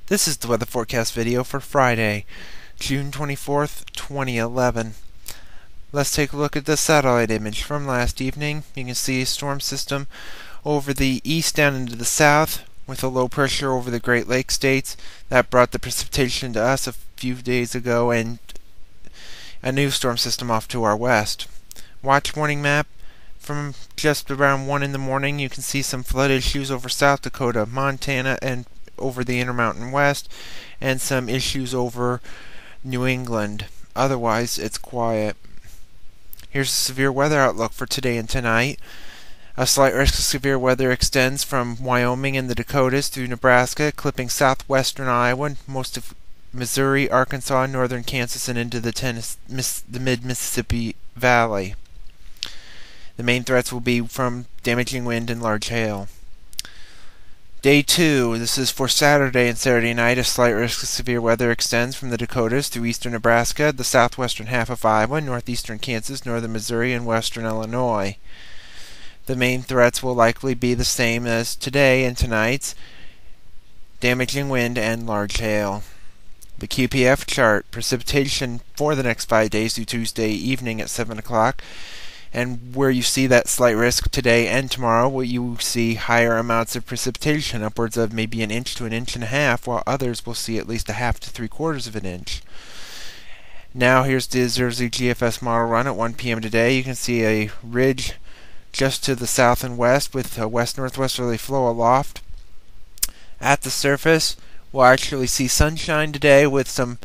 This is the weather forecast video for Friday, June 24th, 2011. Let's take a look at the satellite image from last evening. You can see a storm system over the east down into the south with a low pressure over the Great Lakes states. That brought the precipitation to us a few days ago, and a new storm system off to our west. Watch warning map from just around 1 in the morning. You can see some flood issues over South Dakota, Montana, and over the Intermountain West, and some issues over New England. Otherwise, it's quiet. Here's a severe weather outlook for today and tonight. A slight risk of severe weather extends from Wyoming and the Dakotas through Nebraska, clipping southwestern Iowa, most of Missouri, Arkansas, northern Kansas, and into the mid-Mississippi Valley. The main threats will be from damaging wind and large hail. Day 2, this is for Saturday and Saturday night. A slight risk of severe weather extends from the Dakotas through eastern Nebraska, the southwestern half of Iowa, northeastern Kansas, northern Missouri, and western Illinois. The main threats will likely be the same as today and tonight's: damaging wind and large hail. The QPF chart: precipitation for the next 5 days through Tuesday evening at 7 o'clock. And where you see that slight risk today and tomorrow, will you see higher amounts of precipitation, upwards of maybe an inch to an inch and a half, while others will see at least a half to 3/4 of an inch. Now here's the Zerzy GFS Model Run at 1 p.m. today. You can see a ridge just to the south and west with a west-northwesterly flow aloft. At the surface, we'll actually see sunshine today with some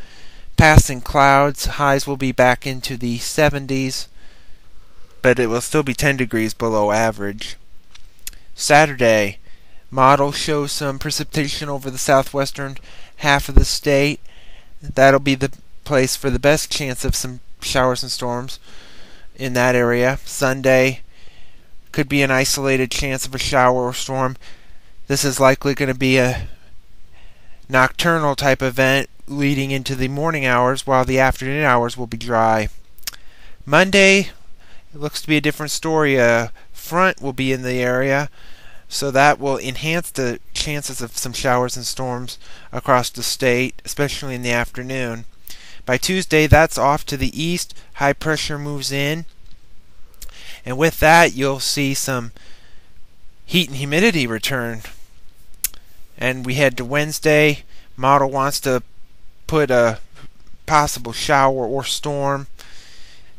passing clouds. Highs will be back into the 70s. But it will still be 10 degrees below average. Saturday, model shows some precipitation over the southwestern half of the state. That'll be the place for the best chance of some showers and storms in that area. Sunday could be an isolated chance of a shower or storm. This is likely going to be a nocturnal type event leading into the morning hours, while the afternoon hours will be dry. Monday, it looks to be a different story. A front will be in the area, so that will enhance the chances of some showers and storms across the state, especially in the afternoon. By Tuesday, that's off to the east. High pressure moves in, and with that, you'll see some heat and humidity return. And we head to Wednesday. Model wants to put a possible shower or storm.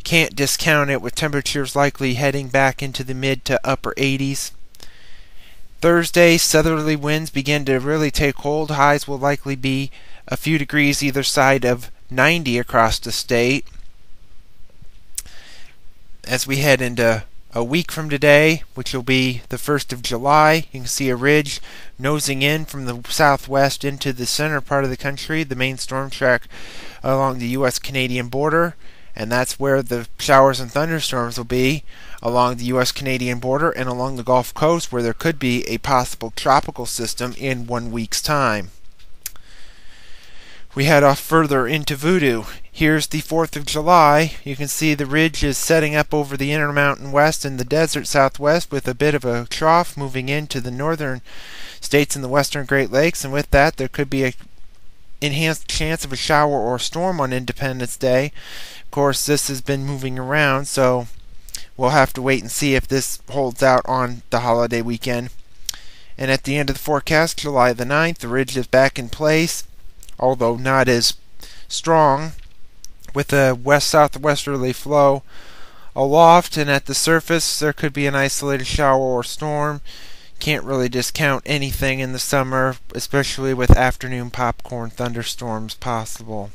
Can't discount it, with temperatures likely heading back into the mid to upper 80s. Thursday, southerly winds begin to really take hold. Highs will likely be a few degrees either side of 90 across the state. As we head into a week from today, which will be the 1st of July, you can see a ridge nosing in from the southwest into the center part of the country, the main storm track along the U.S.-Canadian border. And that's where the showers and thunderstorms will be, along the U.S.-Canadian border and along the Gulf Coast, where there could be a possible tropical system in 1 week's time. We head off further into Voodoo. Here's the 4th of July. You can see the ridge is setting up over the Intermountain West and the desert southwest, with a bit of a trough moving into the northern states in the western Great Lakes. And with that, there could be a enhanced chance of a shower or storm on Independence Day. Of course, this has been moving around, so we'll have to wait and see if this holds out on the holiday weekend. And at the end of the forecast, July the 9th, the ridge is back in place, although not as strong, with a west-southwesterly flow aloft, and at the surface there could be an isolated shower or storm. Can't really discount anything in the summer, especially with afternoon popcorn thunderstorms possible.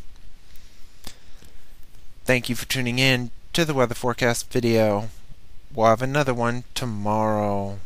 Thank you for tuning in to the weather forecast video. We'll have another one tomorrow.